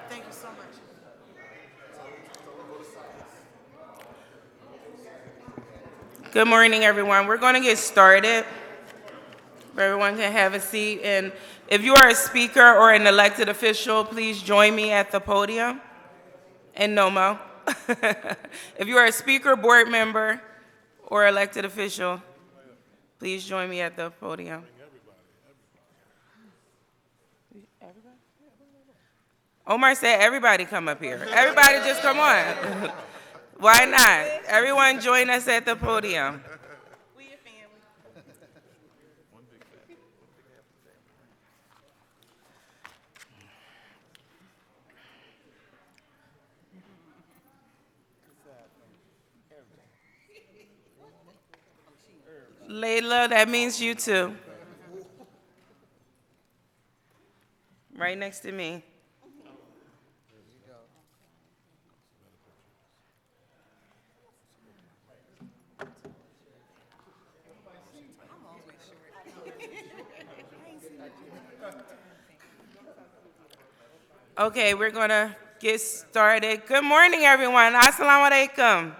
Thank you so much. Good morning, everyone. We're going to get started. Everyone can have a seat. And if you are a speaker or an elected official, please join me at the podium. And Nomo. If you are a speaker, board member, or elected official, please join me at the podium. Omar said everybody come up here. Everybody just come on. Why not? Everyone join us at the podium. We your family. Layla, that means you too. Right next to me. Okay, we're gonna get started. Good morning, everyone. Assalamu alaikum.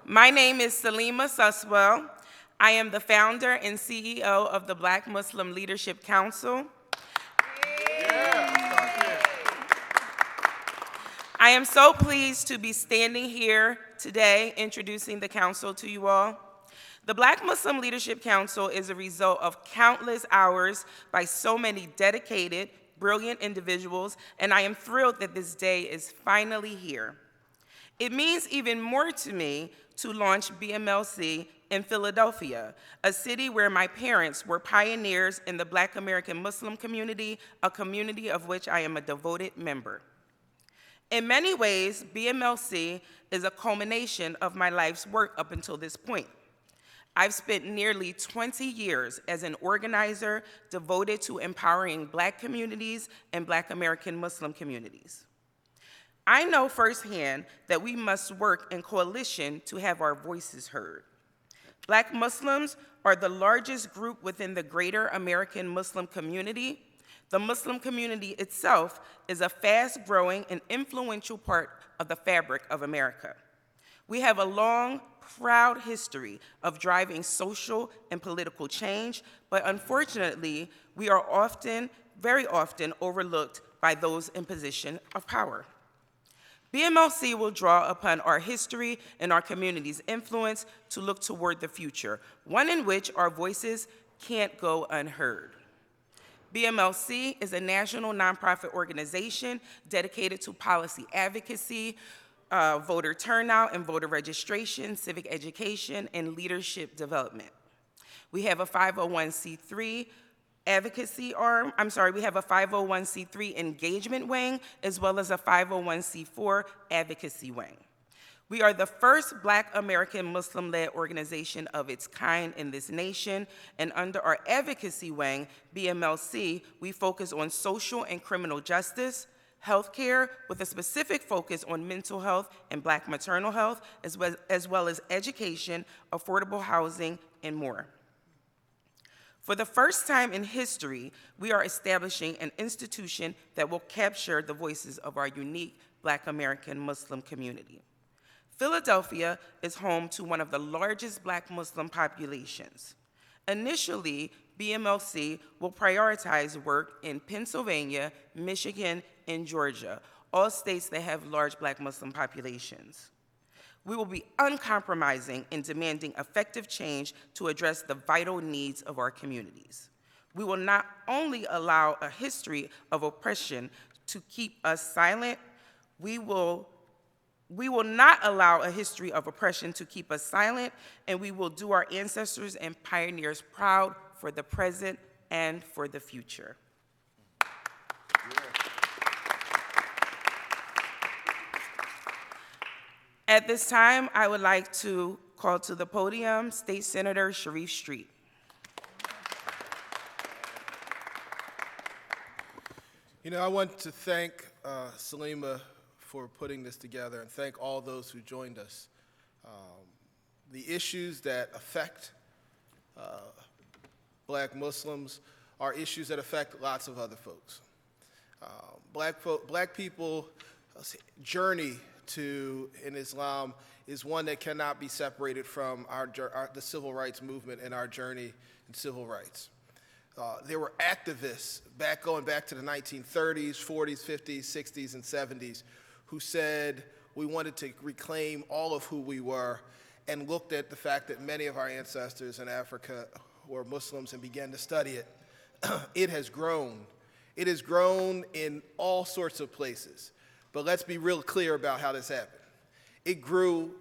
My name is Salima Suswell. I am the founder and CEO of the Black Muslim Leadership Council. I am so pleased to be standing here today introducing the council to you all. The Black Muslim Leadership Council is a result of countless hours by so many dedicated, brilliant individuals, and I am thrilled that this day is finally here. It means even more to me to launch BMLC in Philadelphia, a city where my parents were pioneers in the Black American Muslim community, a community of which I am a devoted member. In many ways, BMLC is a culmination of my life's work up until this point. I've spent nearly 20 years as an organizer devoted to empowering Black communities and Black American Muslim communities. I know firsthand that we must work in coalition to have our voices heard. Black Muslims are the largest group within the greater American Muslim community. The Muslim community itself is a fast-growing and influential part of the fabric of America. We have a long, proud history of driving social and political change, but unfortunately, we are often, very often, overlooked by those in position of power. BMLC will draw upon our history and our community's influence to look toward the future, one in which our voices can't go unheard. BMLC is a national nonprofit organization dedicated to policy advocacy, voter turnout and voter registration, civic education, and leadership development. We have a 501c3 advocacy arm, we have a 501c3 engagement wing, as well as a 501c4 advocacy wing. We are the first Black American Muslim-led organization of its kind in this nation, and under our advocacy wing, BMLC, we focus on social and criminal justice, healthcare, with a specific focus on mental health and Black maternal health, as well as education, affordable housing, and more. For the first time in history, we are establishing an institution that will capture the voices of our unique Black American Muslim community. Philadelphia is home to one of the largest Black Muslim populations. Initially, BMLC will prioritize work in Pennsylvania, Michigan, and Georgia, all states that have large Black Muslim populations. We will be uncompromising in demanding effective change to address the vital needs of our communities. We will not only allow a history of oppression to keep us silent, we will not allow a history of oppression to keep us silent, and we will do our ancestors and pioneers proud for the present and for the future. At this time, I would like to call to the podium State Senator Sharif Street. You know, I want to thank Salima for putting this together and thank all those who joined us. The issues that affect Black Muslims are issues that affect lots of other folks. Black people journey in Islam is one that cannot be separated from the civil rights movement and our journey in civil rights. There were activists going back to the 1930s, 40s, 50s, 60s, and 70s who said we wanted to reclaim all of who we were and looked at the fact that many of our ancestors in Africa were Muslims and began to study it. It has grown. It has grown in all sorts of places. But let's be real clear about how this happened. It grew,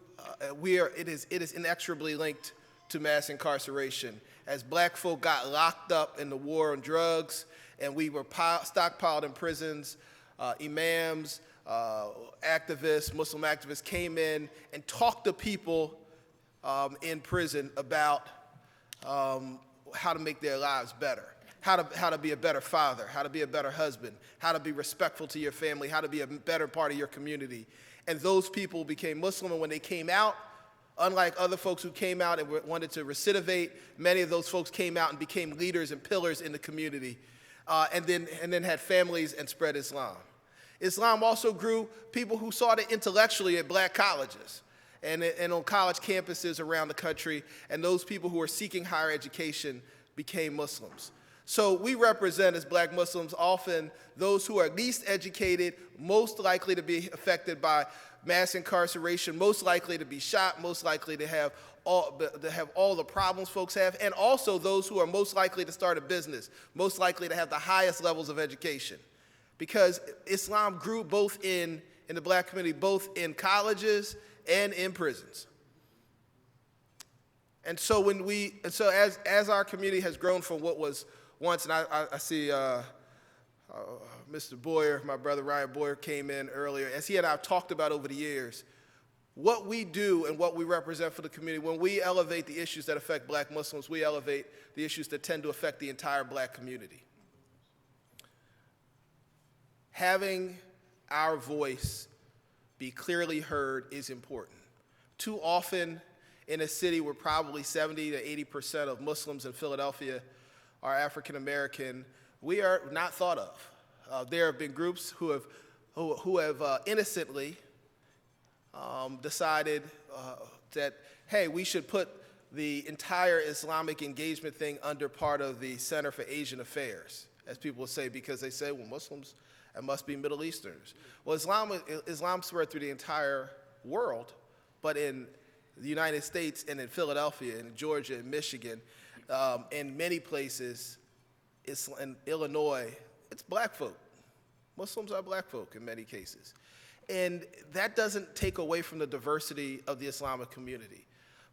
it is inexorably linked to mass incarceration. As black folk got locked up in the war on drugs and we were stockpiled in prisons, imams, activists, Muslim activists came in and talked to people in prison about how to make their lives better, how to be a better father, how to be a better husband, how to be respectful to your family, how to be a better part of your community. And those people became Muslim, and when they came out, unlike other folks who came out and wanted to recidivate, many of those folks came out and became leaders and pillars in the community, and then had families and spread Islam. Islam also grew people who sought it intellectually at black colleges and on college campuses around the country, and those people who were seeking higher education became Muslims. So we represent, as black Muslims, often those who are least educated, most likely to be affected by mass incarceration, most likely to be shot, most likely to have all the problems folks have, and also those who are most likely to start a business, most likely to have the highest levels of education. Because Islam grew both in the black community, both in colleges and in prisons. And so as our community has grown from what was once, and I see Mr. Boyer, my brother Ryan Boyer came in earlier, as he and I have talked about over the years, what we do and what we represent for the community, when we elevate the issues that affect black Muslims, we elevate the issues that tend to affect the entire black community. Having our voice be clearly heard is important. Too often in a city where probably 70 to 80% of Muslims in Philadelphia are African American, we are not thought of. There have been groups who have innocently decided that, hey, we should put the entire Islamic engagement thing under part of the Center for Asian Affairs, as people will say, because they say, well, Muslims, it must be Middle Easterners. Well, Islam spread through the entire world, but in the United States and in Philadelphia and in Georgia and Michigan, in many places, in Illinois, it's black folk. Muslims are black folk in many cases. And that doesn't take away from the diversity of the Islamic community.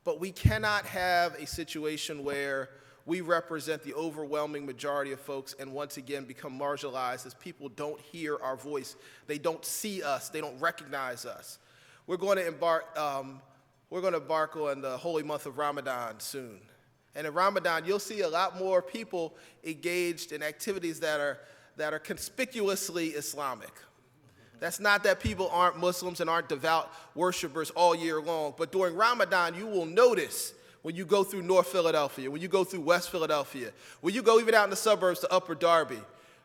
But we cannot have a situation where we represent the overwhelming majority of folks and once again become marginalized as people don't hear our voice. They don't see us. They don't recognize us. We're going to embark on the holy month of Ramadan soon. And in Ramadan, you'll see a lot more people engaged in activities that are conspicuously Islamic. That's not that people aren't Muslims and aren't devout worshipers all year long, but during Ramadan, you will notice when you go through North Philadelphia, when you go through West Philadelphia, when you go even out in the suburbs to Upper Darby,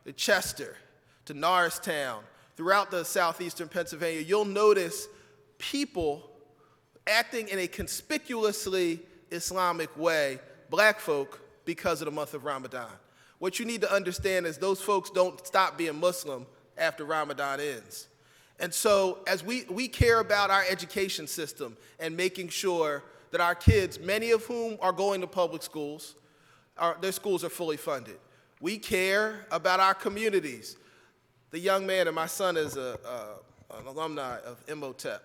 to Chester, to Norristown, throughout the southeastern Pennsylvania, you'll notice people acting in a conspicuously Islamic way, black folk, because of the month of Ramadan. What you need to understand is those folks don't stop being Muslim after Ramadan ends. And so as we care about our education system and making sure that our kids, many of whom are going to public schools, their schools are fully funded. We care about our communities. The young man, and my son is an alumni of Imhotep.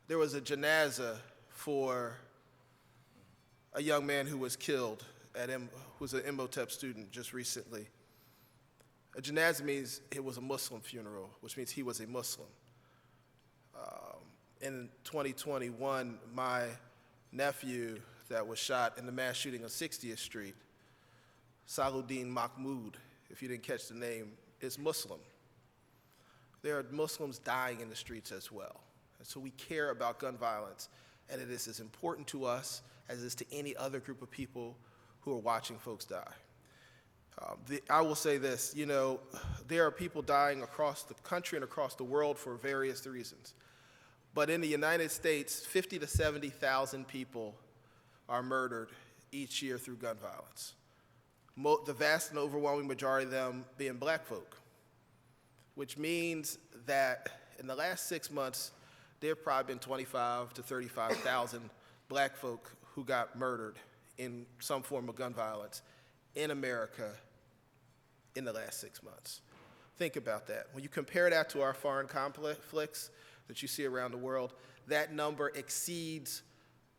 There was a janazah for a young man who was killed who was an Imhotep student just recently. A janazah means it was a Muslim funeral, which means he was a Muslim. In 2021, my nephew that was shot in the mass shooting on 60th Street, Salahuddin Mahmoud, if you didn't catch the name, is Muslim. There are Muslims dying in the streets as well. And so we care about gun violence, and it is as important to us as it is to any other group of people who are watching folks die. I will say this, you know, there are people dying across the country and across the world for various reasons. But in the United States, 50 to 70,000 people are murdered each year through gun violence. The vast and overwhelming majority of them being black folk, which means that in the last 6 months, there have probably been 25 to 35,000 black folk who got murdered in some form of gun violence in America in the last 6 months. Think about that. When you compare that to our foreign conflicts that you see around the world, that number exceeds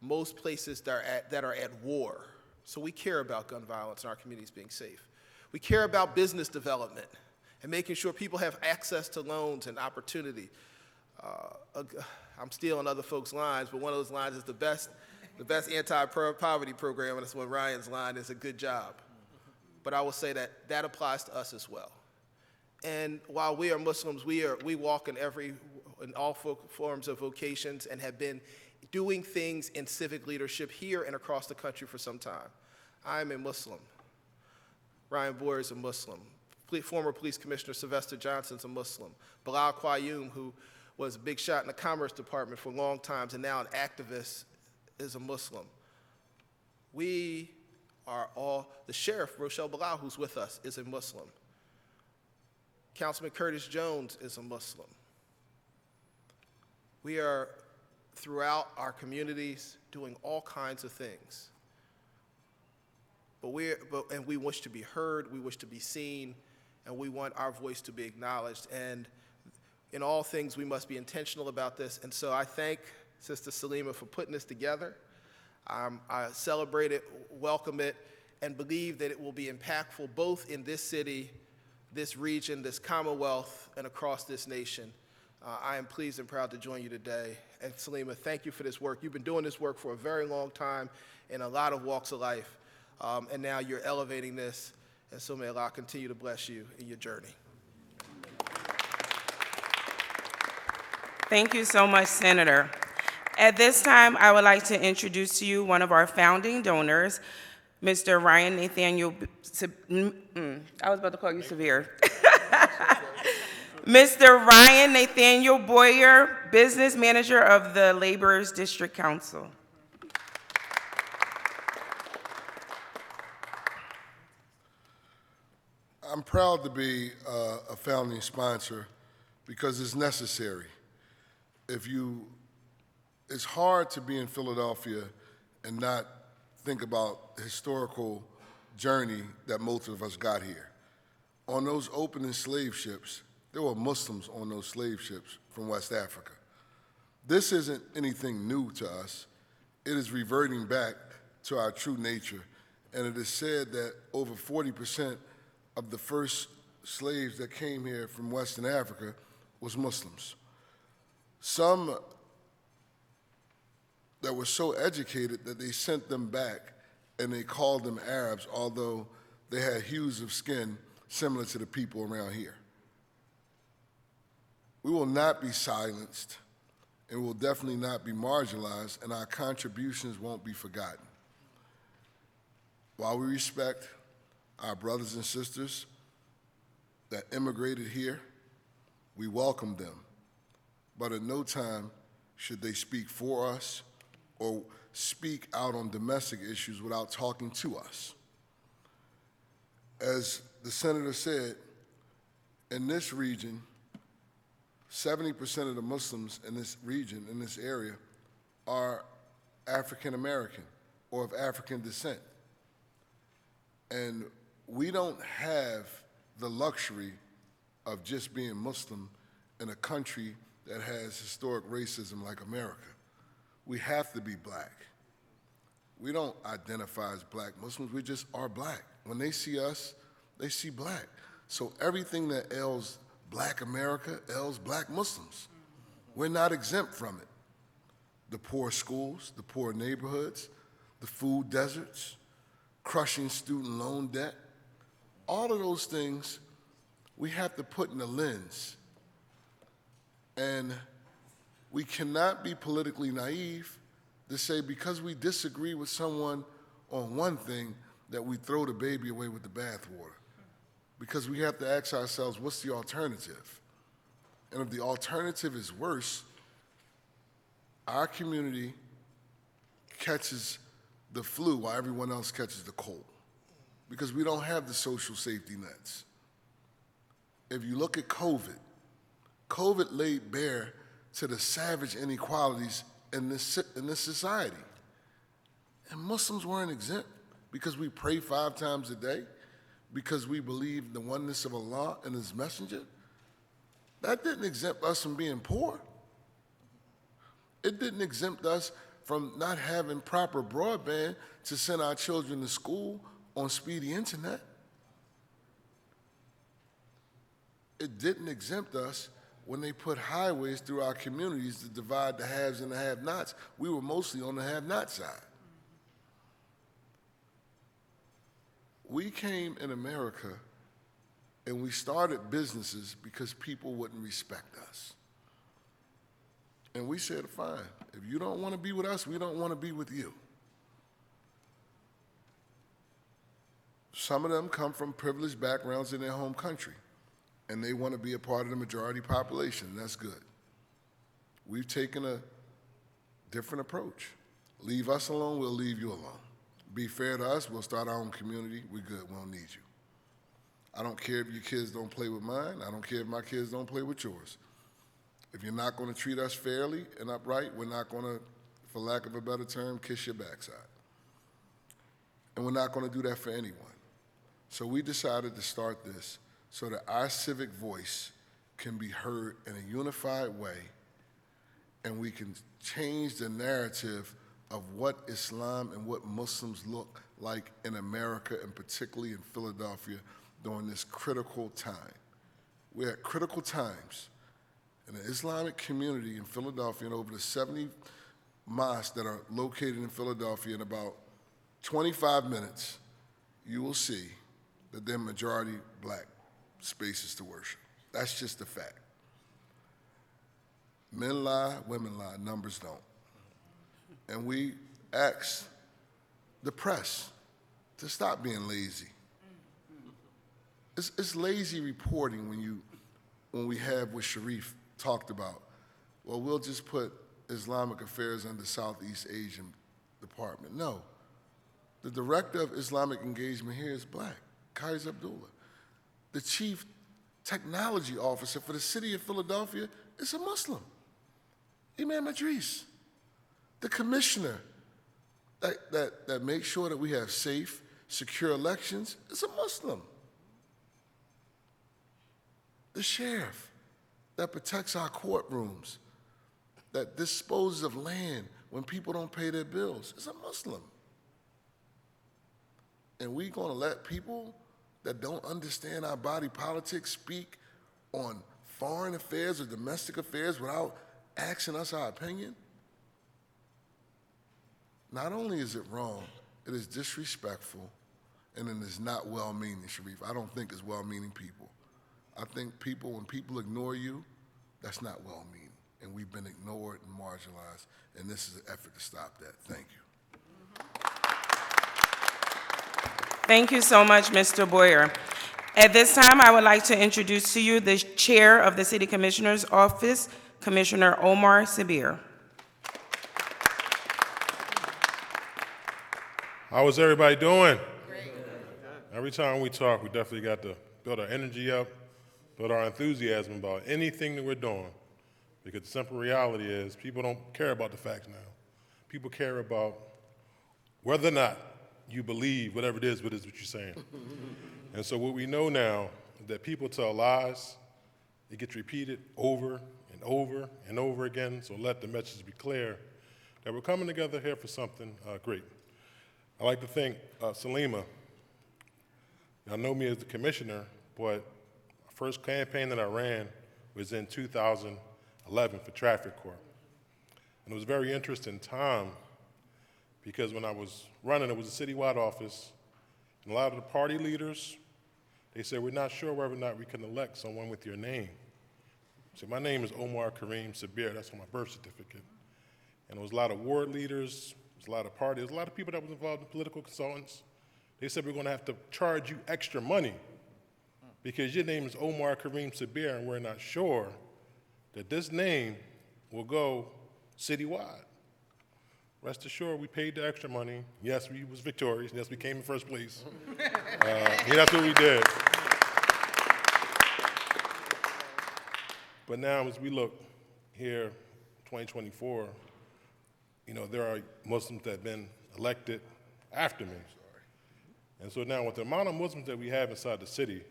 most places that are at war. So we care about gun violence and our communities being safe. We care about business development and making sure people have access to loans and opportunity. I'm stealing other folks' lines, but one of those lines is the best anti-poverty program, and that's one Ryan's line is a good job. But I will say that that applies to us as well. And while we are Muslims, we walk in all forms of vocations and have been doing things in civic leadership here and across the country for some time. I am a Muslim. Ryan Boyer is a Muslim. Former Police Commissioner Sylvester Johnson's a Muslim. Bilal Qayyum, who was a big shot in the Commerce Department for long times and now an activist, is a Muslim. We are all, the sheriff, Rochelle Bilal, who's with us, is a Muslim. Councilman Curtis Jones is a Muslim. We are throughout our communities doing all kinds of things. And we wish to be heard, we wish to be seen, and we want our voice to be acknowledged. And in all things, we must be intentional about this. And so I thank Sister Salima for putting this together. I celebrate it, welcome it, and believe that it will be impactful both in this city, this region, this Commonwealth, and across this nation. I am pleased and proud to join you today. And Salima, thank you for this work. You've been doing this work for a very long time in a lot of walks of life, and now you're elevating this, and so may Allah continue to bless you in your journey. Thank you so much, Senator. At this time, I would like to introduce to you one of our founding donors, Mr. Ryan Nathaniel, I was about to call you Severe. Mr. Ryan Nathaniel Boyer, Business Manager of the Laborers District Council. I'm proud to be a founding sponsor because it's necessary. It's hard to be in Philadelphia and not think about the historical journey that most of us got here. On those opening slave ships, there were Muslims on those slave ships from West Africa. This isn't anything new to us. It is reverting back to our true nature, and it is said that over 40% of the first slaves that came here from Western Africa was Muslims. Some that were so educated that they sent them back and they called them Arabs, although they had hues of skin similar to the people around here. We will not be silenced, and will definitely not be marginalized, and our contributions won't be forgotten. While we respect our brothers and sisters that immigrated here, we welcome them, but at no time should they speak for us or speak out on domestic issues without talking to us. As the senator said, in this region, 70% of the Muslims in this region, in this area, are African American or of African descent. And we don't have the luxury of just being Muslim in a country that has historic racism like America. We have to be black. We don't identify as black Muslims, we just are black. When they see us, they see black. So everything that ails black America ails black Muslims. We're not exempt from it. The poor schools, the poor neighborhoods, the food deserts, crushing student loan debt, all of those things we have to put in a lens. And we cannot be politically naive to say because we disagree with someone on one thing that we throw the baby away with the bathwater. because we have to ask ourselves, what's the alternative? And if the alternative is worse, our community catches the flu while everyone else catches the cold, because we don't have the social safety nets. If you look at COVID laid bare to the savage inequalities in this society. And Muslims weren't exempt because we pray 5 times a day, because we believe the oneness of Allah and His messenger. That didn't exempt us from being poor. It didn't exempt us from not having proper broadband to send our children to school on speedy internet. It didn't exempt us when they put highways through our communities to divide the haves and the have-nots. We were mostly on the have-not side. We came in America and we started businesses because people wouldn't respect us. And we said, fine, if you don't want to be with us, we don't want to be with you. Some of them come from privileged backgrounds in their home country, and they want to be a part of the majority population. That's good. We've taken a different approach. Leave us alone, we'll leave you alone. Be fair to us, we'll start our own community. We're good, we don't need you. I don't care if your kids don't play with mine. I don't care if my kids don't play with yours. If you're not going to treat us fairly and upright, we're not going to, for lack of a better term, kiss your backside. And we're not going to do that for anyone. So we decided to start this so that our civic voice can be heard in a unified way, and we can change the narrative of what Islam and what Muslims look like in America, and particularly in Philadelphia, during this critical time. We're at critical times. In the Islamic community in Philadelphia, and over the 70 mosques that are located in Philadelphia, in about 25 minutes, you will see that they're majority black spaces to worship. That's just a fact. Men lie, women lie, numbers don't. And we ask the press to stop being lazy. It's lazy reporting when we have what Sharif talked about. Well, we'll just put Islamic affairs under Southeast Asian Department. No. The director of Islamic engagement here is black, Qais Abdullah. The chief technology officer for the city of Philadelphia is a Muslim, Imam Idris. The commissioner that makes sure that we have safe, secure elections is a Muslim. The sheriff that protects our courtrooms, that disposes of land when people don't pay their bills, is a Muslim. And we're going to let people that don't understand our body politics speak on foreign affairs or domestic affairs without asking us our opinion? Not only is it wrong, it is disrespectful, and it is not well-meaning, Sharif. I don't think it's well-meaning people. I think people, when people ignore you, that's not well-meaning. And we've been ignored and marginalized, and this is an effort to stop that. Thank you. Thank you so much, Mr. Boyer. At this time, I would like to introduce to you the Chair of the City Commissioner's Office, Commissioner Omar Sabir. How is everybody doing? Great. Every time we talk, we definitely got to build our energy up, build our enthusiasm about anything that we're doing. Because the simple reality is people don't care about the facts now. People care about whether or not you believe whatever it is what you're saying. And so what we know now is that people tell lies. It gets repeated over and over and over again. So let the message be clear that we're coming together here for something great. I'd like to thank Salima. Y'all know me as the commissioner, but the first campaign that I ran was in 2011 for traffic court. And it was a very interesting time because when I was running, it was a citywide office, and a lot of the party leaders, they said, we're not sure whether or not we can elect someone with your name. So my name is Omar Kareem Sabir, that's on my birth certificate. And there was a lot of ward leaders, a lot of parties, a lot of people that was involved in political consultants. They said we're going to have to charge you extra money because your name is Omar Kareem Sabir, and we're not sure that this name will go citywide. Rest assured, we paid the extra money. Yes, we was victorious. Yes, we came in first place. Yeah, that's what we did. But now, as we look here, 2024, you know, there are Muslims that have been elected after me. And so now, with the amount of Muslims that we have inside the city,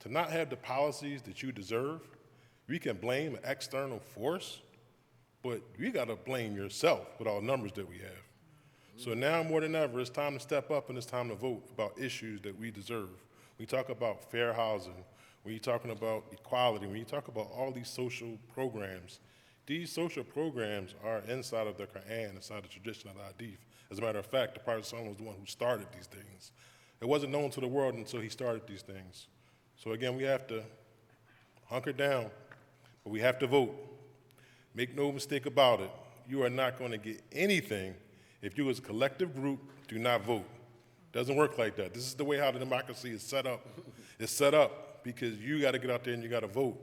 to not have the policies that you deserve, we can blame an external force, but you got to blame yourself with all the numbers that we have. So now more than ever, it's time to step up and it's time to vote about issues that we deserve. We talk about fair housing, when you're talking about equality, when you talk about all these social programs, these social programs are inside of the Quran, inside the tradition of the Hadith. As a matter of fact, the Prophet ﷺ was the one who started these things. It wasn't known to the world until he started these things. So again, we have to hunker down, but we have to vote. Make no mistake about it. You are not going to get anything if you as a collective group do not vote. Doesn't work like that. This is the way how the democracy is set up. It's set up because you got to get out there and you got to vote.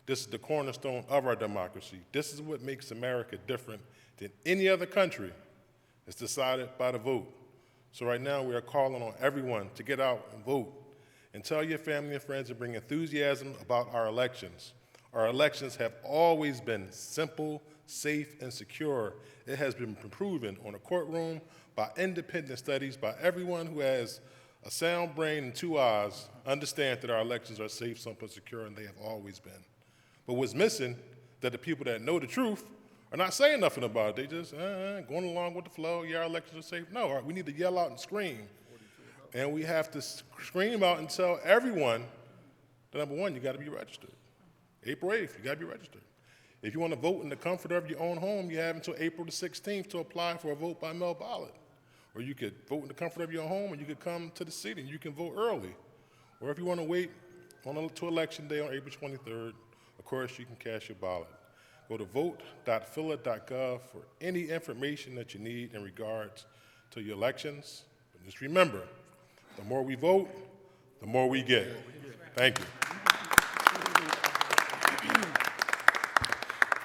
This is the cornerstone of our democracy. This is what makes America different than any other country. It's decided by the vote. So right now we are calling on everyone to get out and vote and tell your family and friends to bring enthusiasm about our elections. Our elections have always been simple, safe, and secure. It has been proven on a courtroom by independent studies, by everyone who has a sound brain and two eyes, understand that our elections are safe, simple, and secure, and they have always been. But what's missing, that the people that know the truth are not saying nothing about it. They just going along with the flow. Yeah, our elections are safe. No, we need to yell out and scream. And we have to scream out and tell everyone that, number one, you got to be registered. April 8th, you got to be registered. If you want to vote in the comfort of your own home, you have until April the 16th to apply for a vote by mail ballot. Or you could vote in the comfort of your own home, and you could come to the city and you can vote early. Or if you want to wait to election day on April 23rd, of course, you can cast your ballot. Go to vote.phila.gov for any information that you need in regards to your elections. But just remember, the more we vote, the more we get. Thank you.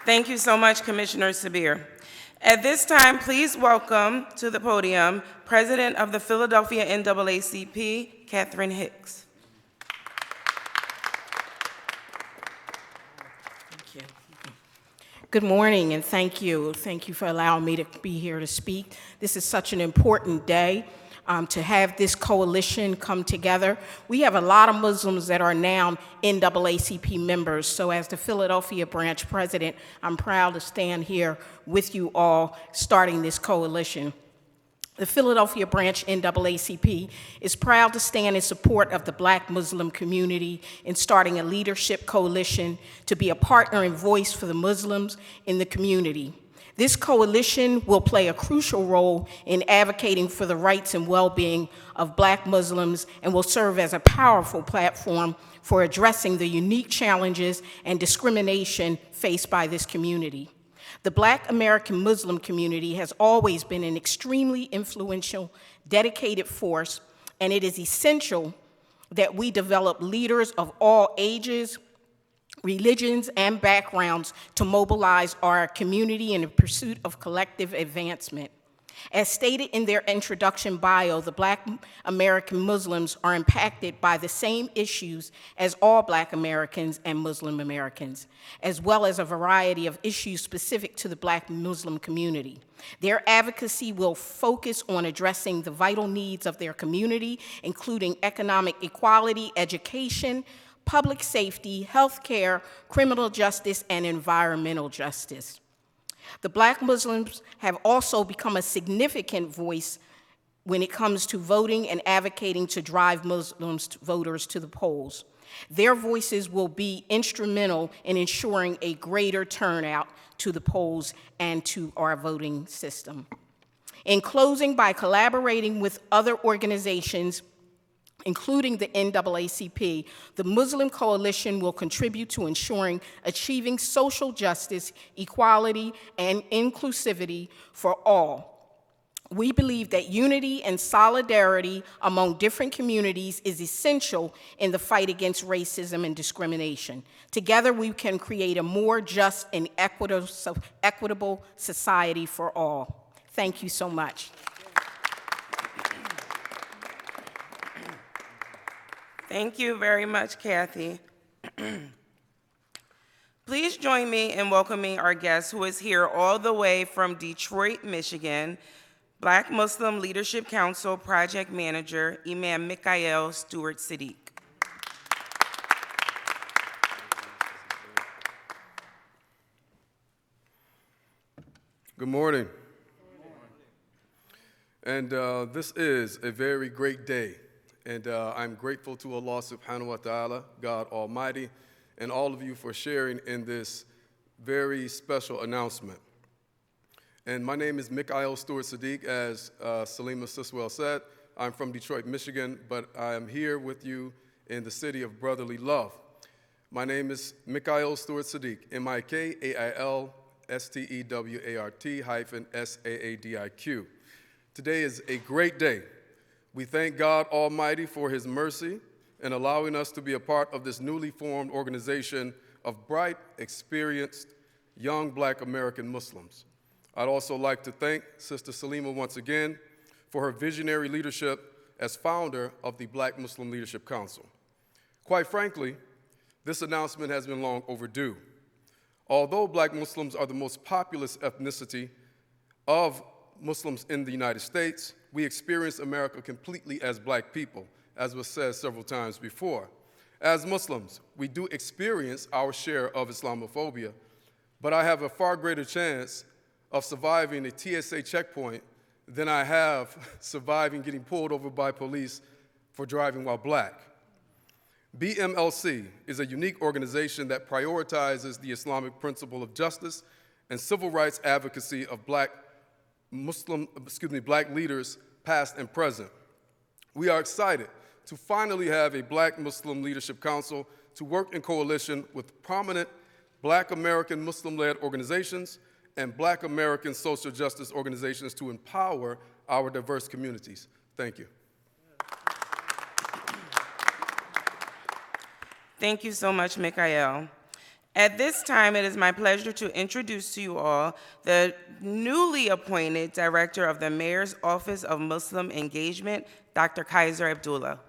Thank you so much, Commissioner Sabir. At this time, please welcome to the podium President of the Philadelphia NAACP, Catherine Hicks. Thank you. Good morning, and thank you. Thank you for allowing me to be here to speak. This is such an important day to have this coalition come together. We have a lot of Muslims that are now NAACP members, so as the Philadelphia branch president, I'm proud to stand here with you all starting this coalition. The Philadelphia branch NAACP is proud to stand in support of the Black Muslim community in starting a leadership coalition to be a partner and voice for the Muslims in the community. This coalition will play a crucial role in advocating for the rights and well-being of Black Muslims and will serve as a powerful platform for addressing the unique challenges and discrimination faced by this community. The Black American Muslim community has always been an extremely influential, dedicated force, and it is essential that we develop leaders of all ages, religions, and backgrounds to mobilize our community in the pursuit of collective advancement. As stated in their introduction bio, the Black American Muslims are impacted by the same issues as all Black Americans and Muslim Americans, as well as a variety of issues specific to the Black Muslim community. Their advocacy will focus on addressing the vital needs of their community, including economic equality, education, public safety, healthcare, criminal justice, and environmental justice. The Black Muslims have also become a significant voice when it comes to voting and advocating to drive Muslim voters to the polls. Their voices will be instrumental in ensuring a greater turnout to the polls and to our voting system. In closing, by collaborating with other organizations, including the NAACP, the Muslim Coalition will contribute to ensuring achieving social justice, equality, and inclusivity for all. We believe that unity and solidarity among different communities is essential in the fight against racism and discrimination. Together, we can create a more just and equitable society for all. Thank you so much. Thank you very much, Kathy. Please join me in welcoming our guest who is here all the way from Detroit, Michigan, Black Muslim Leadership Council Project Manager, Imam Mikhail Stewart Sadiq. Good morning. And this is a very great day. And I'm grateful to Allah subhanahu wa ta'ala, God Almighty, and all of you for sharing in this very special announcement. And my name is Mikhail Stewart Sadiq, as Salima Siswell said. I'm from Detroit, Michigan, but I am here with you in the city of brotherly love. My name is Mikhail Stewart Sadiq, MIKAILSTEWART-SAADIQ. Today is a great day. We thank God Almighty for His mercy in allowing us to be a part of this newly formed organization of bright, experienced, young Black American Muslims. I'd also like to thank Sister Salima once again for her visionary leadership as founder of the Black Muslim Leadership Council. Quite frankly, this announcement has been long overdue. Although Black Muslims are the most populous ethnicity of Muslims in the United States, we experience America completely as Black people, as was said several times before. As Muslims, we do experience our share of Islamophobia, but I have a far greater chance of surviving a TSA checkpoint than I have surviving getting pulled over by police for driving while Black. BMLC is a unique organization that prioritizes the Islamic principle of justice and civil rights advocacy of Black leaders, past and present. We are excited to finally have a Black Muslim Leadership Council to work in coalition with prominent Black American Muslim-led organizations and Black American social justice organizations to empower our diverse communities. Thank you. Thank you so much, Mikhail. At this time, it is my pleasure to introduce to you all the newly appointed Director of the Mayor's Office of Muslim Engagement, Dr. Kaiser Abdullah.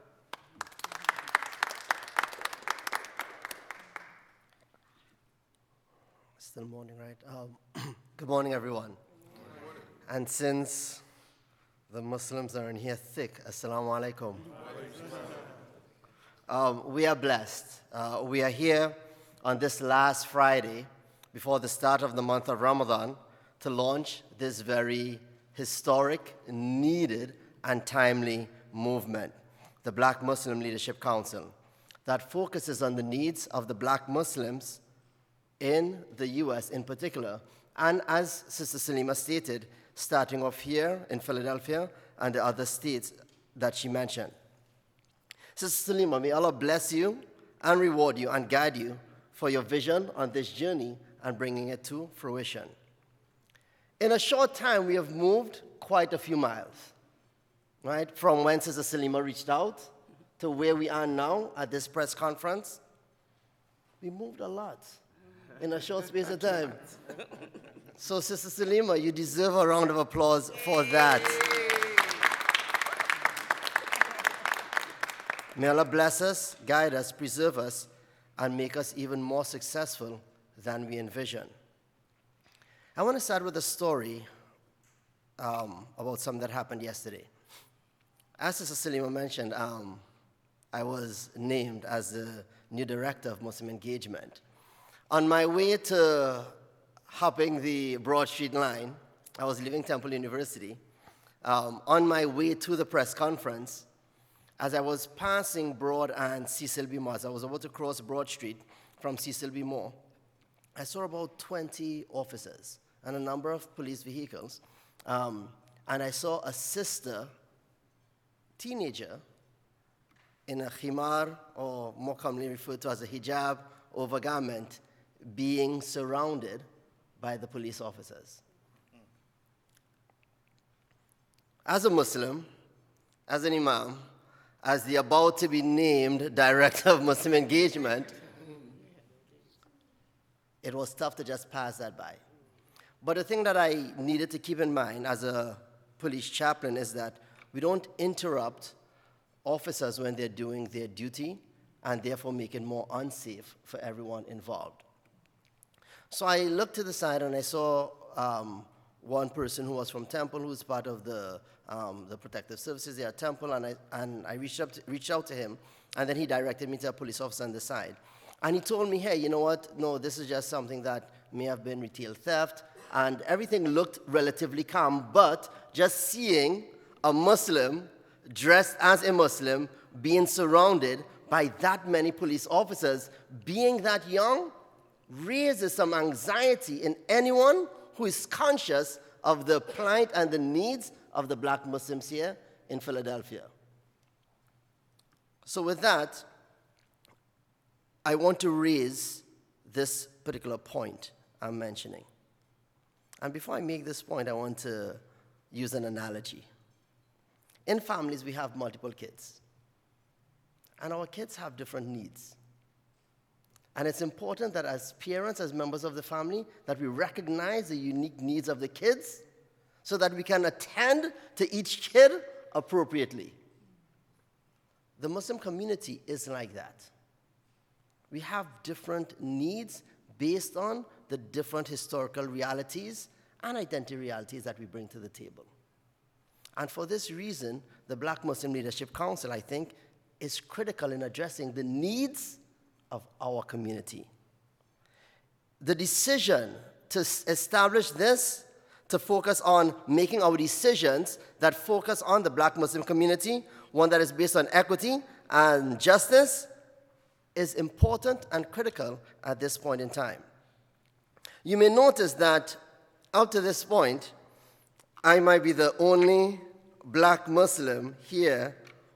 Still morning, right? Good morning, everyone. And since the Muslims are in here thick, Assalamu alaikum. We are blessed. We are here on this last Friday before the start of the month of Ramadan to launch this very historic, needed, and timely movement, the Black Muslim Leadership Council, that focuses on the needs of the Black Muslims in the U.S. in particular, and as Sister Salima stated, starting off here in Philadelphia and the other states that she mentioned. Sister Salima, may Allah bless you and reward you and guide you for your vision on this journey and bringing it to fruition. In a short time, we have moved quite a few miles, right? From when Sister Salima reached out to where we are now at this press conference. We moved a lot in a short space of time. So, Sister Salima, you deserve a round of applause for that. May Allah bless us, guide us, preserve us, and make us even more successful than we envision. I want to start with a story about something that happened yesterday. As Sister Salima mentioned, I was named as the new director of Muslim Engagement. On my way to hopping the Broad Street line, I was leaving Temple University. On my way to the press conference, as I was passing Broad and Cecil B. Moore, as I was about to cross Broad Street from Cecil B. Moore, I saw about 20 officers and a number of police vehicles. And I saw a sister, teenager, in a khimar, or more commonly referred to as a hijab overgarment, being surrounded by the police officers. as a Muslim, as an imam, as the about to be named director of Muslim engagement, it was tough to just pass that by. But the thing that I needed to keep in mind as a police chaplain is that we don't interrupt officers when they're doing their duty and therefore make it more unsafe for everyone involved. So I looked to the side and I saw one person who was from Temple, who was part of the protective services there at Temple, and I reached out to him, and then he directed me to a police officer on the side. And he told me, hey, you know what? No, this is just something that may have been retail theft, and everything looked relatively calm, but just seeing a Muslim dressed as a Muslim being surrounded by that many police officers, being that young, raises some anxiety in anyone who is conscious of the plight and the needs of the black Muslims here in Philadelphia. So with that, I want to raise this particular point I'm mentioning. And before I make this point, I want to use an analogy. In families, we have multiple kids. And our kids have different needs. And it's important that as parents, as members of the family, that we recognize the unique needs of the kids so that we can attend to each kid appropriately. The Muslim community is like that. We have different needs based on the different historical realities and identity realities that we bring to the table. And for this reason, the Black Muslim Leadership Council, I think, is critical in addressing the needs of our community. The decision to establish this, to focus on making our decisions that focus on the Black Muslim community, one that is based on equity and justice, is important and critical at this point in time. You may notice that up to this point, I might be the only black Muslim here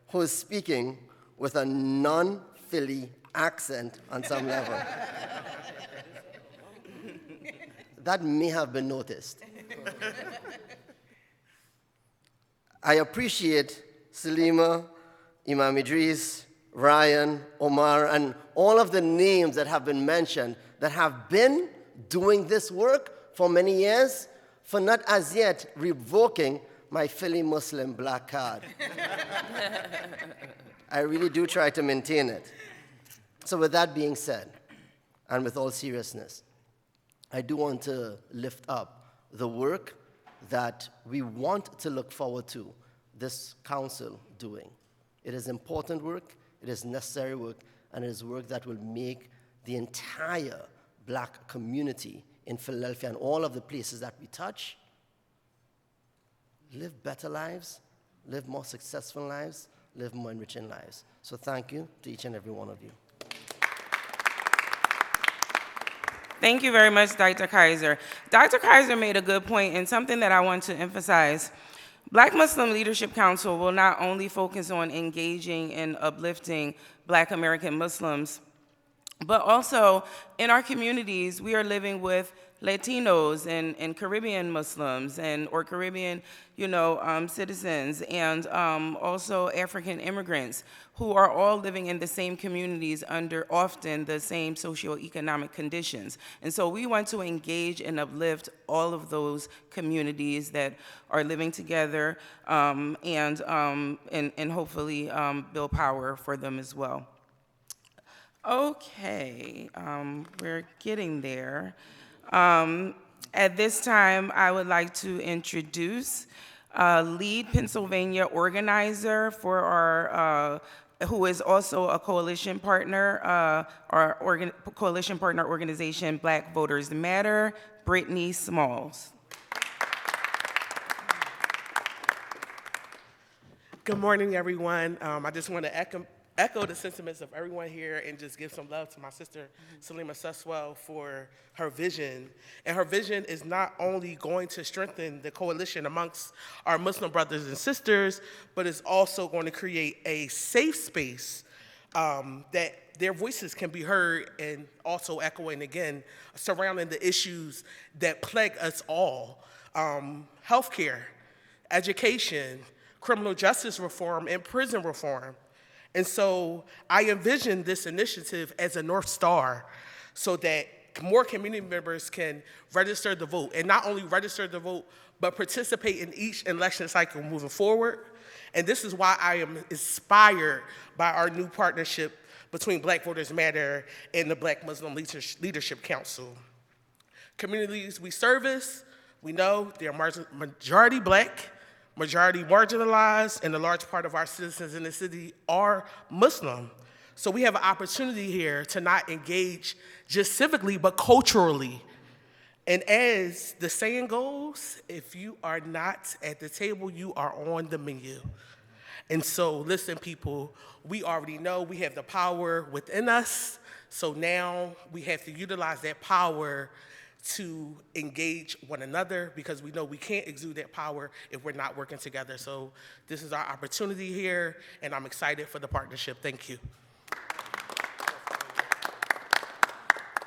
who is speaking with a non-Philly accent on some level. That may have been noticed. I appreciate Salima, Imam Idris, Ryan, Omar, and all of the names that have been mentioned that have been doing this work for many years for not as yet revoking my Philly Muslim black card. I really do try to maintain it. So with that being said, and with all seriousness, I do want to lift up the work that we want to look forward to this council doing. It is important work, it is necessary work, and it is work that will make the entire black community in Philadelphia and all of the places that we touch live better lives, live more successful lives, live more enriching lives. So thank you to each and every one of you. Thank you very much, Dr. Kaiser. Dr. Kaiser made a good point, and something that I want to emphasize. Black Muslim Leadership Council will not only focus on engaging and uplifting Black American Muslims, but also in our communities, we are living with Latinos and Caribbean Muslims or Caribbean, citizens, and also African immigrants who are all living in the same communities under often the same socioeconomic conditions. And so we want to engage and uplift all of those communities that are living together and hopefully build power for them as well. Okay, we're getting there. At this time, I would like to introduce lead Pennsylvania organizer for our, who is also a coalition partner, our coalition partner organization, Black Voters Matter, Brittany Smalls. Good morning, everyone. I just want to echo the sentiments of everyone here and just give some love to my sister, Salima Suswell, for her vision. And her vision is not only going to strengthen the coalition amongst our Muslim brothers and sisters, but it's also going to create a safe space that their voices can be heard, and also echoing again, surrounding the issues that plague us all. Healthcare. education, criminal justice reform, and prison reform. And so I envision this initiative as a North Star so that more community members can register to vote, and not only register to vote, but participate in each election cycle moving forward. And this is why I am inspired by our new partnership between Black Voters Matter and the Black Muslim Leadership Council. Communities we service, we know they're majority Black, majority marginalized, and a large part of our citizens in the city are Muslim. So we have an opportunity here to not engage just civically, but culturally. And as the saying goes, if you are not at the table, you are on the menu. And so listen, people, we already know we have the power within us. So now we have to utilize that power to engage one another, because we know we can't exude that power if we're not working together. So this is our opportunity here, and I'm excited for the partnership. Thank you.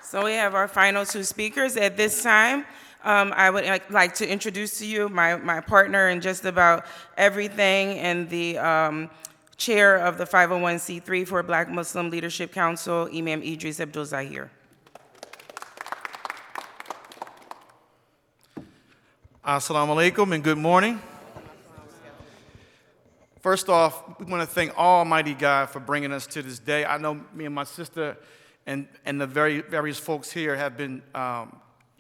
So we have our final two speakers. At this time, I would like to introduce to you my partner in just about everything, and the chair of the 501c3 for Black Muslim Leadership Council, Imam Idris Abdul Zahir. Assalamu alaikum and good morning. First off, we want to thank Almighty God for bringing us to this day. I know me and my sister and the various folks here have been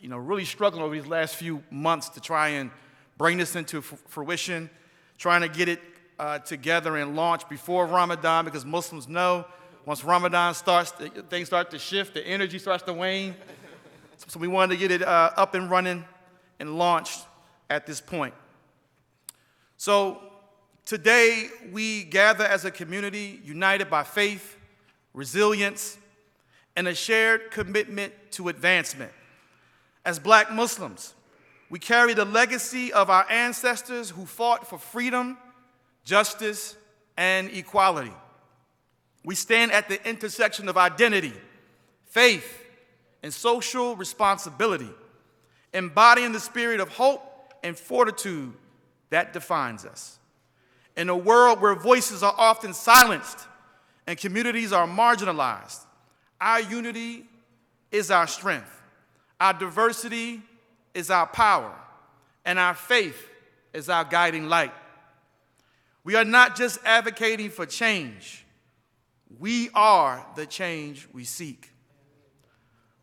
really struggling over these last few months to try and bring this into fruition, trying to get it together and launch before Ramadan, because Muslims know once Ramadan starts, things start to shift, the energy starts to wane. So we wanted to get it up and running and launched at this point. So today we gather as a community united by faith, resilience, and a shared commitment to advancement. As Black Muslims, we carry the legacy of our ancestors who fought for freedom, justice, and equality. We stand at the intersection of identity, faith, and social responsibility, embodying the spirit of hope and fortitude that defines us. In a world where voices are often silenced and communities are marginalized, our unity is our strength, our diversity is our power, and our faith is our guiding light. We are not just advocating for change, we are the change we seek.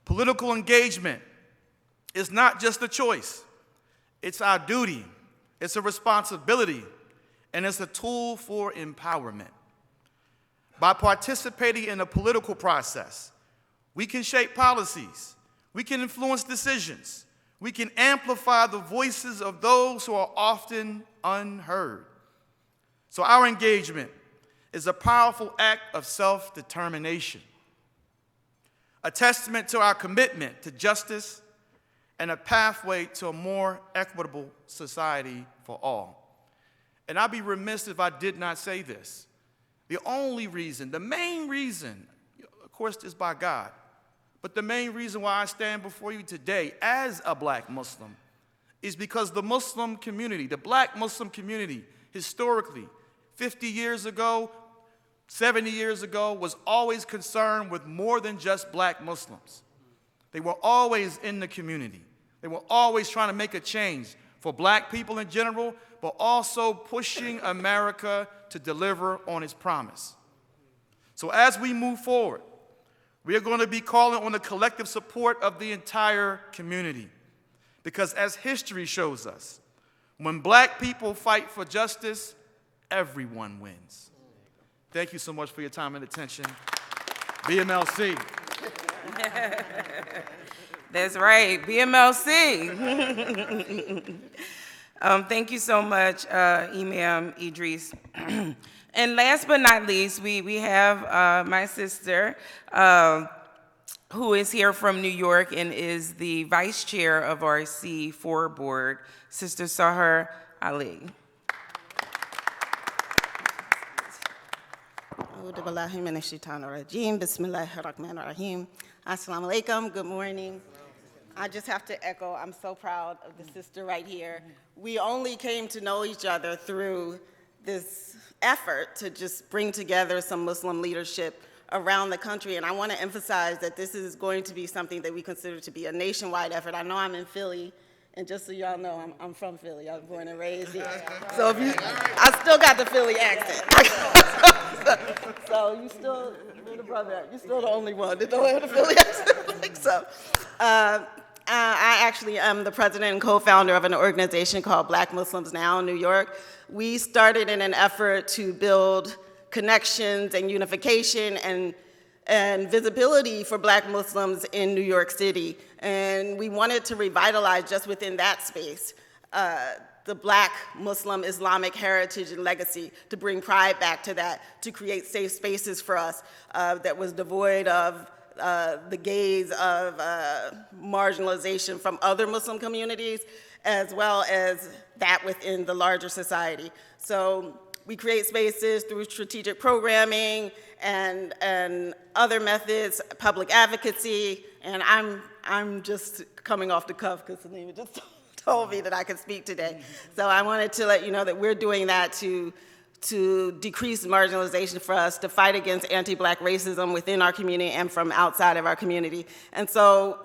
Political engagement is not just a choice, it's our duty, it's a responsibility, and it's a tool for empowerment. By participating in the political process, we can shape policies, we can influence decisions, we can amplify the voices of those who are often unheard. So our engagement is a powerful act of self-determination, a testament to our commitment to justice and a pathway to a more equitable society for all. And I'd be remiss if I did not say this. The main reason, of course, is by God, but the main reason why I stand before you today as a Black Muslim is because the Muslim community, the Black Muslim community, historically, 50 years ago, 70 years ago, was always concerned with more than just Black Muslims. They were always in the community. They were always trying to make a change for Black people in general, but also pushing America to deliver on its promise. So as we move forward, we are going to be calling on the collective support of the entire community. Because as history shows us, when Black people fight for justice, everyone wins. Thank you so much for your time and attention. BMLC. That's right, BMLC. Thank you so much, Imam Idris. And last but not least, we have my sister, who is here from New York and is the vice chair of our C4 board, Sister Sahar Ali. Bismillahir Rahmanir Rahim. Assalamu alaikum. Good morning. I just have to echo, I'm so proud of the sister right here. We only came to know each other through this effort to just bring together some Muslim leadership around the country, and I want to emphasize that this is going to be something that we consider to be a nationwide effort. I know I'm in Philly, and just so y'all know, I'm from Philly. I was born and raised here. So if you, I still got the Philly accent. So you still, you're the brother, you're still the only one that don't have the Philly accent. So I actually am the president and co-founder of an organization called Black Muslims Now in New York. We started in an effort to build connections and unification and visibility for Black Muslims in New York City. And we wanted to revitalize just within that space the Black Muslim Islamic heritage and legacy, to bring pride back to that, to create safe spaces for us that was devoid of the gaze of marginalization from other Muslim communities, as well as that within the larger society. So we create spaces through strategic programming and other methods, public advocacy, and I'm just coming off the cuff because Salima just told me that I could speak today. So I wanted to let you know that we're doing that to decrease marginalization for us, to fight against anti-Black racism within our community and from outside of our community. And so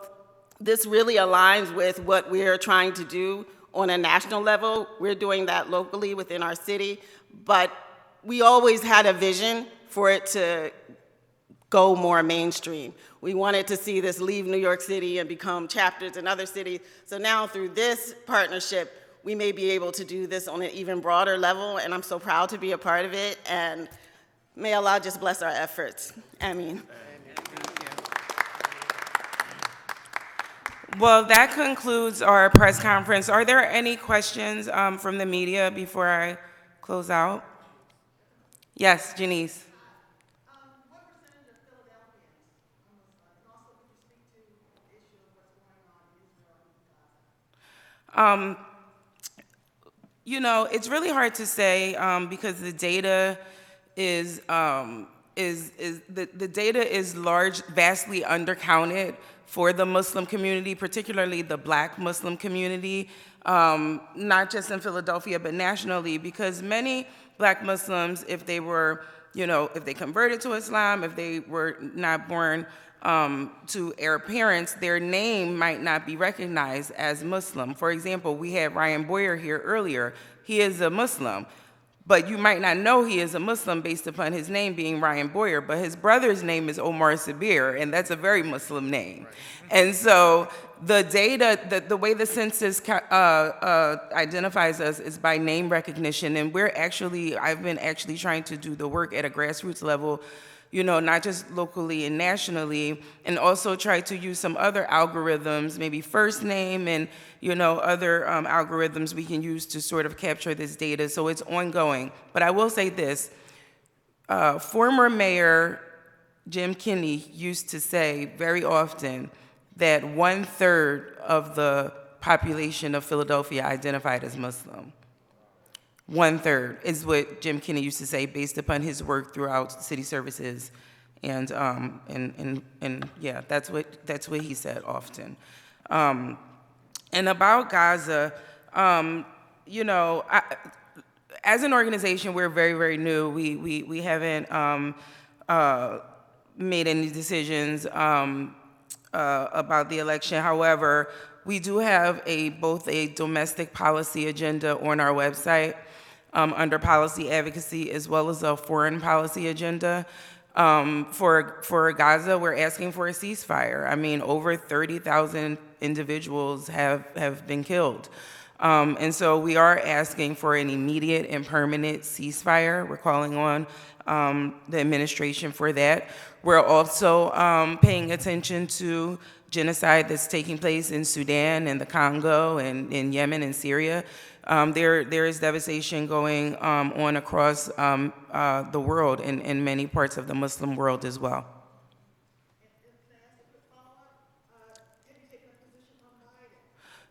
this really aligns with what we're trying to do on a national level. We're doing that locally within our city, but we always had a vision for it to go more mainstream. We wanted to see this leave New York City and become chapters in other cities. So now through this partnership, we may be able to do this on an even broader level, and I'm so proud to be a part of it, and may Allah just bless our efforts. Ameen. Well, that concludes our press conference. Are there any questions from the media before I close out? Yes, Janice. What percentage of Philadelphians are Muslim? And also, could you speak to the issue of what's going on in Israel and Gaza? You know, it's really hard to say because the data is the data is vastly undercounted for the Muslim community, particularly the Black Muslim community, not just in Philadelphia but nationally, because many Black Muslims, if they were, you know, if they converted to Islam, if they were not born to Arab parents, their name might not be recognized as Muslim. For example, we had Ryan Boyer here earlier. He is a Muslim, but you might not know he is a Muslim based upon his name being Ryan Boyer, but his brother's name is Omar Sabir, and that's a very Muslim name. Right. And so the data, the way the census identifies us is by name recognition, and I've been actually trying to do the work at a grassroots level, you know, not just locally and nationally, and also try to use some other algorithms, maybe first name and, you know, other algorithms we can use to sort of capture this data. So it's ongoing. But I will say this, former Mayor Jim Kenney used to say very often that 1/3 of the population of Philadelphia identified as Muslim. 1/3 is what Jim Kenney used to say based upon his work throughout city services, and yeah, that's what he said often. And about Gaza, you know, as an organization, we're very, very new. We haven't made any decisions about the election. However, we do have both a domestic policy agenda on our website under policy advocacy, as well as a foreign policy agenda. For Gaza, we're asking for a ceasefire. I mean, over 30,000 individuals have been killed. And so we are asking for an immediate and permanent ceasefire. We're calling on the administration for that. We're also paying attention to genocide that's taking place in Sudan and the Congo and in Yemen and Syria. There is devastation going on across the world in many parts of the Muslim world as well.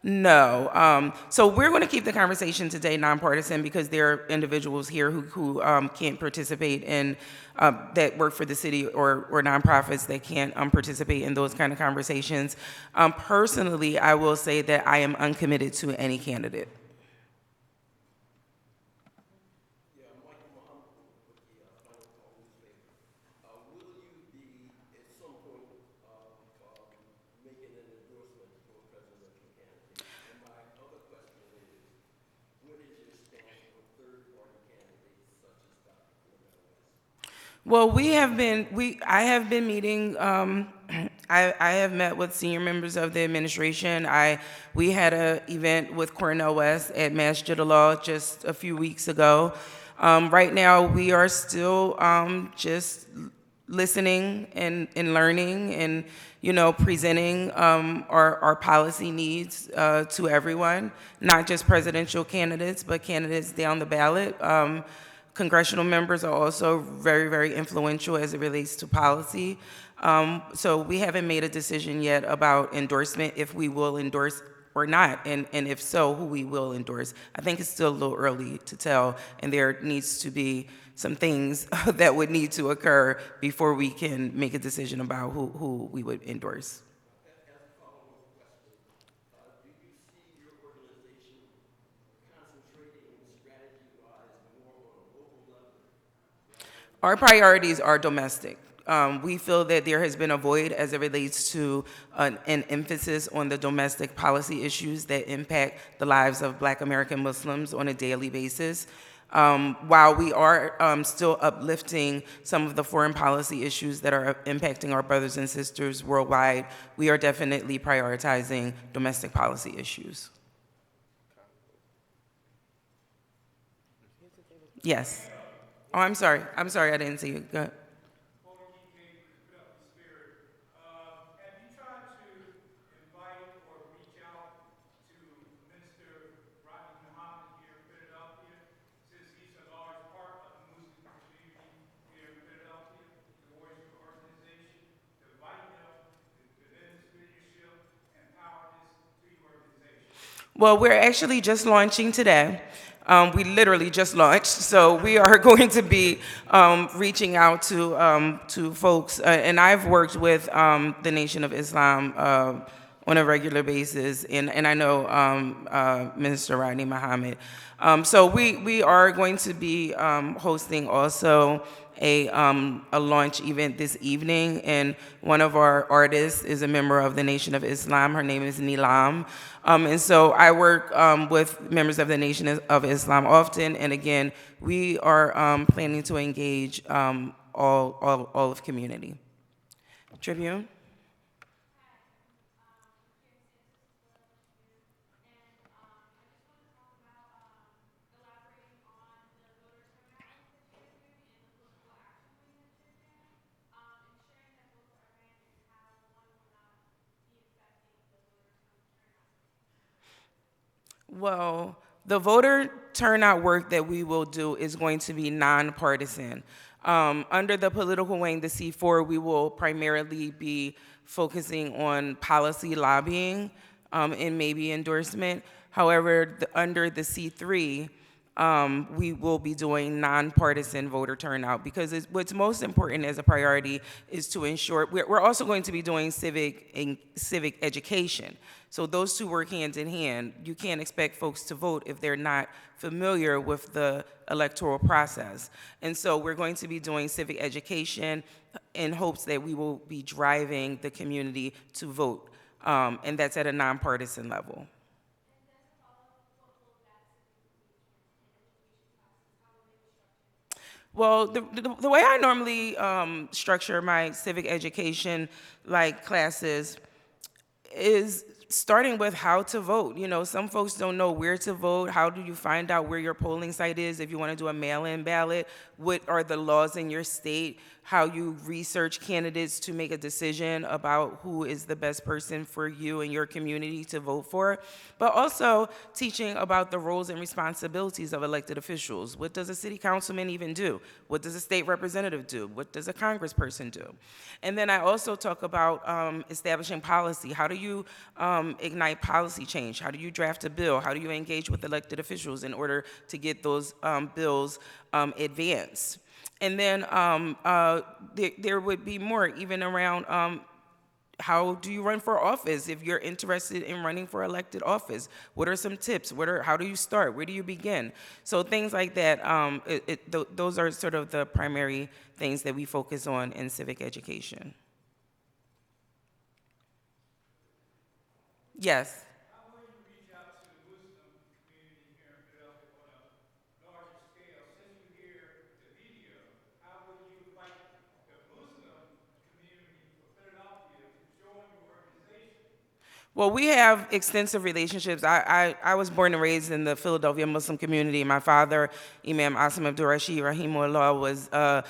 No. So we're going to keep the conversation today nonpartisan because there are individuals here who can't participate in, that work for the city or nonprofits that can't participate in those kind of conversations. Personally, I will say that I am uncommitted to any candidate. Well, I have been meeting, I have met with senior members of the administration. We had an event with Cornel West at Masjid Allah just a few weeks ago. Right now, we are still just listening and learning and, presenting our policy needs to everyone, not just presidential candidates, but candidates down the ballot. Congressional members are also very, very influential as it relates to policy. So we haven't made a decision yet about endorsement, if we will endorse or not, and if so, who we will endorse. I think it's still a little early to tell, and there needs to be some things that would need to occur before we can make a decision about who we would endorse. Our priorities are domestic. We feel that there has been a void as it relates to an emphasis on the domestic policy issues that impact the lives of Black American Muslims on a daily basis. While we are still uplifting some of the foreign policy issues that are impacting our brothers and sisters worldwide, we are definitely prioritizing domestic policy issues. Yes. Oh, I'm sorry, I didn't see you. Go ahead. Well, we're actually just launching today. We literally just launched, so we are going to be reaching out to folks, and I've worked with the Nation of Islam on a regular basis, and I know Minister Rodney Muhammad. So we are going to be hosting also a launch event this evening, and one of our artists is a member of the Nation of Islam. Her name is Nilam. And so I work with members of the Nation of Islam often, and again, we are planning to engage all of community. Tribune? Well, the voter turnout work that we will do is going to be nonpartisan. Under the political wing, the C4, we will primarily be focusing on policy lobbying and maybe endorsement. However, under the C3, we will be doing nonpartisan voter turnout because what's most important as a priority is to ensure, we're also going to be doing civic education. So those two work hand in hand. You can't expect folks to vote if they're not familiar with the electoral process. And so we're going to be doing civic education in hopes that we will be driving the community to vote, and that's at a nonpartisan level. Well, the way I normally structure my civic education classes is starting with how to vote. You know, some folks don't know where to vote. How do you find out where your polling site is if you want to do a mail-in ballot? What are the laws in your state? How you research candidates to make a decision about who is the best person for you and your community to vote for. But also teaching about the roles and responsibilities of elected officials. What does a city councilman even do? What does a state representative do? What does a congressperson do? And then I also talk about establishing policy. How do you ignite policy change? How do you draft a bill? How do you engage with elected officials in order to get those bills advanced? And then there would be more even around how do you run for office if you're interested in running for elected office? What are some tips? How do you start? Where do you begin? So things like that, those are sort of the primary things that we focus on in civic education. Yes. Well, we have extensive relationships. I was born and raised in the Philadelphia Muslim community. My father, Imam Asim Abdul Rashid Rahimullah, was a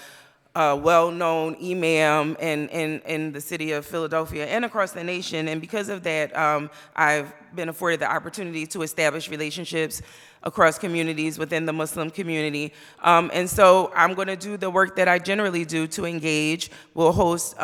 well-known imam in the city of Philadelphia and across the nation. And because of that, I've been afforded the opportunity to establish relationships across communities within the Muslim community. And so I'm going to do the work that I generally do to engage. We'll host,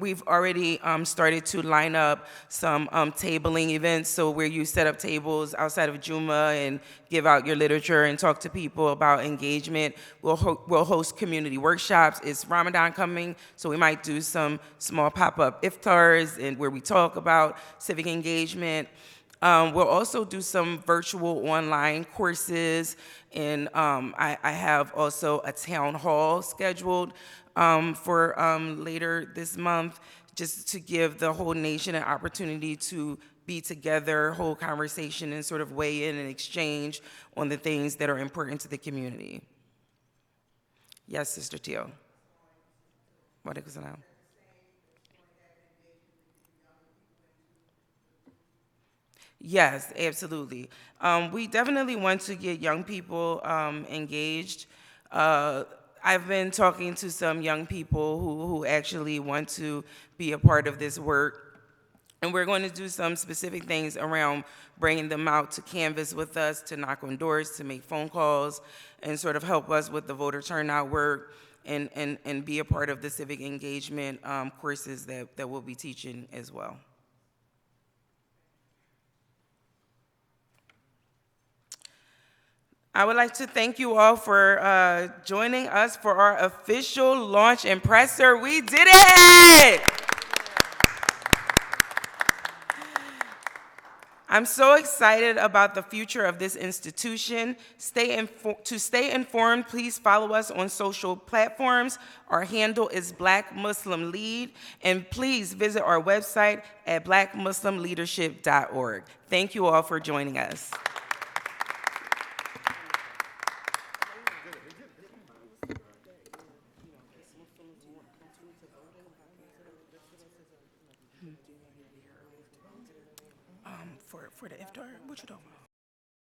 we've already started to line up some tabling events, so where you set up tables outside of Juma and give out your literature and talk to people about engagement. We'll host community workshops. It's Ramadan coming, so we might do some small pop-up iftars and where we talk about civic engagement. We'll also do some virtual online courses, and I have also a town hall scheduled for later this month, just to give the whole nation an opportunity to be together, hold conversation, and sort of weigh in and exchange on the things that are important to the community. Yes, Sister Teal. Walaikum salam. Yes, absolutely. We definitely want to get young people engaged. I've been talking to some young people who actually want to be a part of this work. And we're going to do some specific things around bringing them out to canvass with us, to knock on doors, to make phone calls, and sort of help us with the voter turnout work and be a part of the civic engagement courses that we'll be teaching as well. I would like to thank you all for joining us for our official launch and presser. We did it! I'm so excited about the future of this institution. To stay informed, please follow us on social platforms. Our handle is Black Muslim Lead, and please visit our website at blackmuslimleadership.org. Thank you all for joining us. For the iftar, what you talking about?